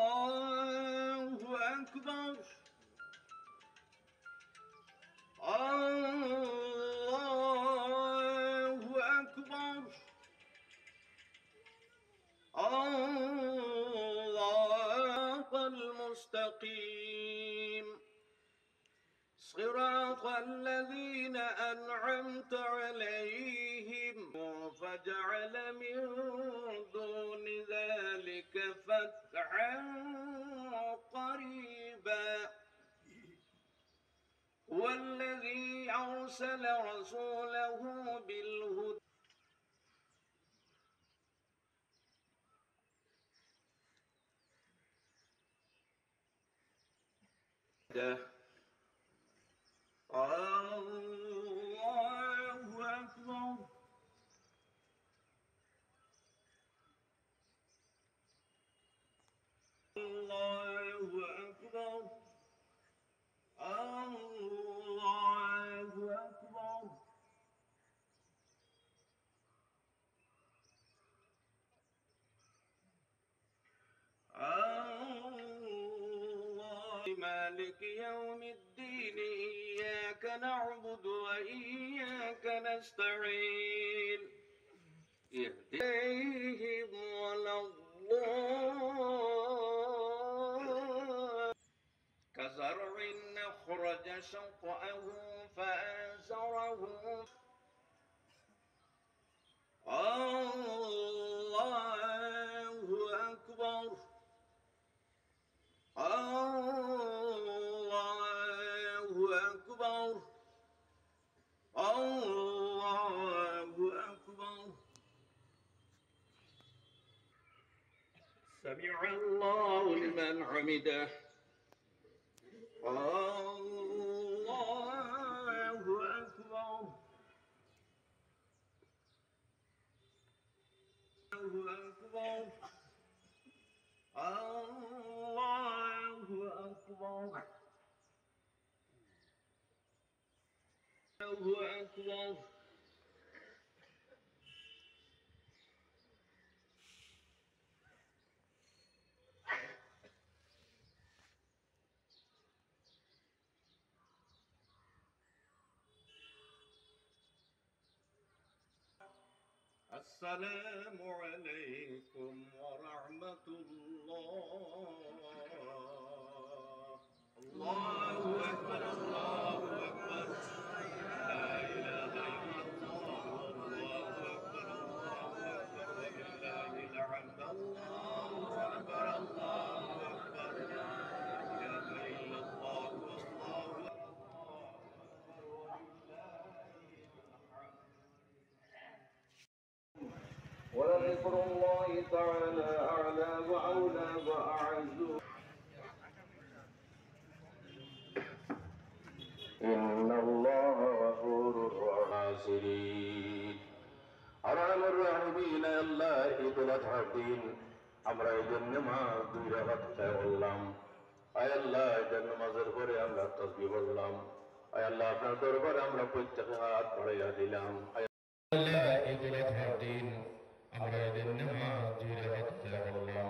الله أكبر الله أكبر الله المستقيم صراط الذين أنعمت عليهم فجعل من دون ذلك فتحا قريبا هو الذي أرسل رسوله بالهدى الله أكبر الله أكبر الله أكبر الله مالك يوم الدين إياك نعبد وإياك نستعين اهديهم ولا الله كزرع أخرج شطأه فآزره الله أكبر الله أكبر الله أكبر سمع الله لمن حمده الله أكبر الله أكبر الله أكبر الله أكبر السلام عليكم ورحمة الله الله أكبر الله أكبر لا إله إلا الله الله أكبر الله أكبر ولله الحمد الله أكبر الله أكبر لا إله إلا الله والله ولذكر الله تعالى أعلى وأولى وأعز إن الله غفور رحيم أرحم الراحمين الله إدلت الدين أمر الجنة ما دور وقت اللهم أي الله جنة مزر করে আমরা তাসবিহ বললাম أي الله আপনার দরবারে আমরা প্রত্যেক হাত বাড়াইয়া দিলাম আল্লাহ إدلت الدين আমরা এদের নামাজ জুড়ে হত্যা করলাম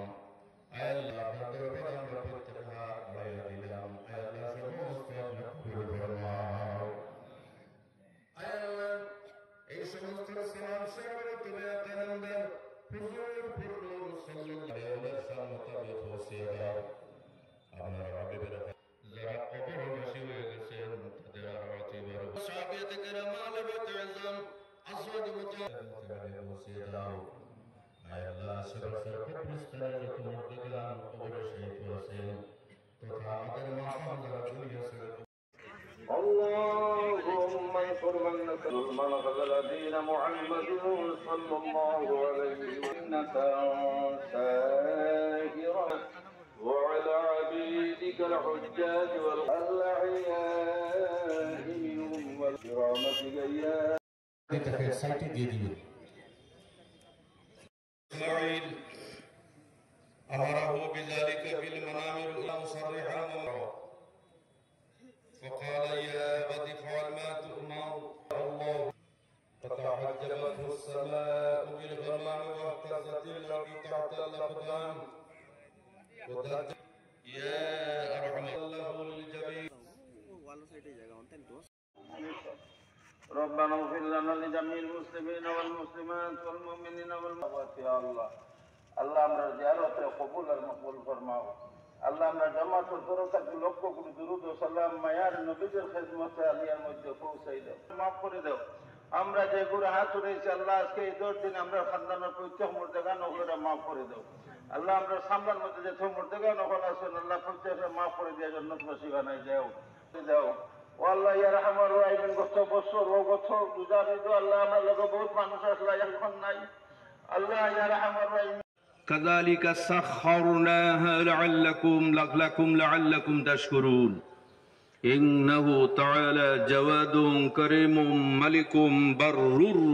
আল্লাহ আপনার দরবারে আমরা প্রত্যেক হাত বাড়াইয়া দিলাম আল্লাহ সমস্ত কবুল ফরমাও আল্লাহ এই সমস্ত সালাম সালাম তুমি আপনাদের হুজুর পুরুষ সাল্লাল্লাহু আলাইহি ওয়াসাল্লাম মোতাবেক পৌঁছে দাও আপনার হাবিবের যারা কবরবাসী হয়ে গেছেন তাদের আরওয়াতে বড় সাহাবায়ে কেরাম আলাইহিম আযম আসওয়াদ মুতাওয়াল্লিদ পৌঁছে দাও আয় আল্লাহ সর্বস্ব কবরস্থানে তোমার দিলাম কবরে শহীদ হয়েছেন তথা আমাদের মাফান যারা দুনিয়া ছেড়ে اللهم انصر من نصر من غزل دين محمد صلى الله عليه وسلم سائرا وعلى عبيدك الحجاج والأحياء منهم والكرامتك يا سايتي দিয়ে দিবেন إسماعيل أمره بذلك في المنام الأولى صريحا ربنا اغفر لنا لجميع المسلمين والمسلمات والمؤمنين والمؤمنات يا الله আল্লাহ আমরা জিয়ারতে কবুল আর মকবুল ফরমাও আল্লাহ আমরা জামাতের তরফ থেকে লক্ষ কোটি দুরূদ ও সালাম মায়ার নবীদের খিদমতে আলিয়ার মধ্যে পৌঁছাই দাও মাফ করে দাও আমরা যে গুনাহ করেছি আল্লাহ আজকে এই 10 দিন আমরা খানদানের প্রত্যেক মুর্দেগা নগরে মাফ করে দাও আল্লাহ আমরা সামনের মধ্যে যে মুর্দেগা নগর আছেন আল্লাহ প্রত্যেককে মাফ করে দিয়ে জান্নাতবাসী বানাই দাও দাও ও আল্লাহ ইয়া রহমান রাহিম গত বছর ও গত গুজারি দো আল্লাহ আমার লগে বহুত মানুষ আসলে এখন নাই আল্লাহ ইয়া রহমান রাহিম كذلك سخرناها لعلكم تشكرون إنه تعالى جواد كريم ملك بر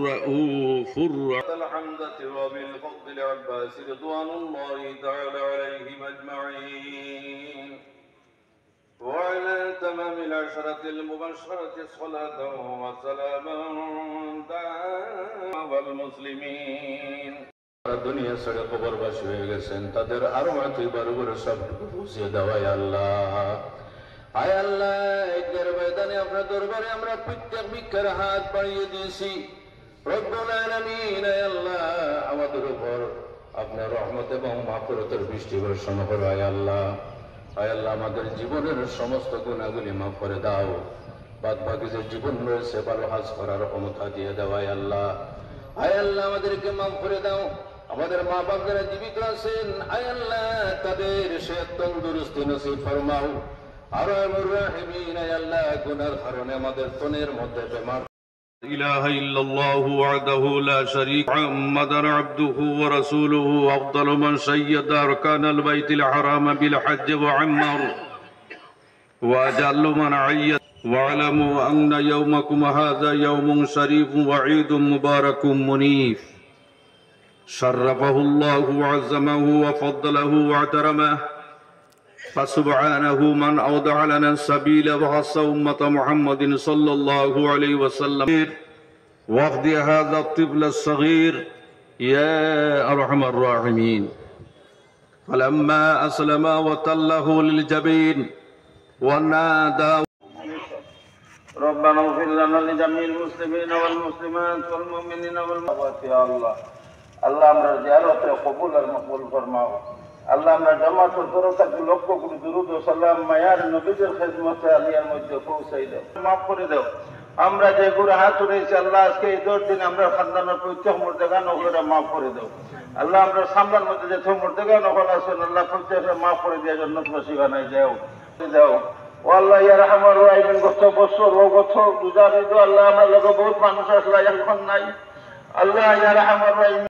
رؤوف الحمد وبالفضل العباس رضوان الله تعالى عليهم أجمعين وعلى تمام العشرة المبشرة صلاة وسلاما دائما والمسلمين দুনিয়া ছেড়ে কবরবাসী হয়ে গেছেন তাদের আরো এবার করে সবটুকু বুঝিয়ে দেওয়াই আল্লাহ আয় আল্লাহ একের ময়দানে আপনার দরবারে আমরা প্রত্যেক ভিক্ষার হাত বাড়িয়ে দিয়েছি রব্বুল আলামিন আয় আল্লাহ আমাদের উপর আপনার রহমত এবং মাগফিরাতের বৃষ্টি বর্ষণ করো আয় আল্লাহ আমাদের জীবনের সমস্ত গুনাহগুলি মাফ করে দাও বাদ বাকি যে জীবন রয়েছে ভালো কাজ করার ক্ষমতা দিয়ে দাও আয় আল্লাহ আমাদেরকে মাফ করে দাও আমাদের মা বাপ যারা জীবিত আছেন আয় আল্লাহ তাদের সেহত তন্দুরুস্তি নসিব ফরমাও আরহামুর রাহিমিন আয় আল্লাহ গুনার কারণে আমাদের তনের মধ্যে বেমার إله إلا الله وحده لا شريك له محمد عبده ورسوله أفضل من شيد أركان البيت الحرام بالحج وعمر وأجل من عيد واعلموا أن يومكم هذا يوم شريف وعيد مبارك منيف شرفه الله وعزمه وفضله واعترمه فسبحانه من أوضع لنا السبيل وخص أمة محمد صلى الله عليه وسلم وفد هذا الطفل الصغير يا أرحم الراحمين فلما أسلم وتله للجبين ونادى ربنا اغفر لنا لجميع المسلمين والمسلمات والمؤمنين والمؤمنات يا الله আল্লাহ আমরা জিয়ারতে কবুল আর মকবুল ফরমাও আল্লাহ আমরা জামাতের তরফ থেকে লক্ষ কোটি দুরূদ ও সালাম মায়ার নবীদের খিদমতে আলিয়ার মধ্যে পৌঁছাই দাও মাফ করে দাও আমরা যে গুনাহ করেছি আল্লাহ আজকে এই 10 দিন আমরা খানদানের প্রত্যেক মুর্দেগা নগরে মাফ করে দাও আল্লাহ আমরা সামনের মধ্যে যে মুর্দেগা নগর আছেন আল্লাহ প্রত্যেককে মাফ করে দিয়ে জান্নাতবাসী বানাই দাও ও আল্লাহ ইয়া রহমান রাহিম গত বছর ও গত গুজারি দো আল্লাহ আমার লগে বহুত মানুষ আসলে এখন নাই আল্লাহ ইয়া রহমান রাহিম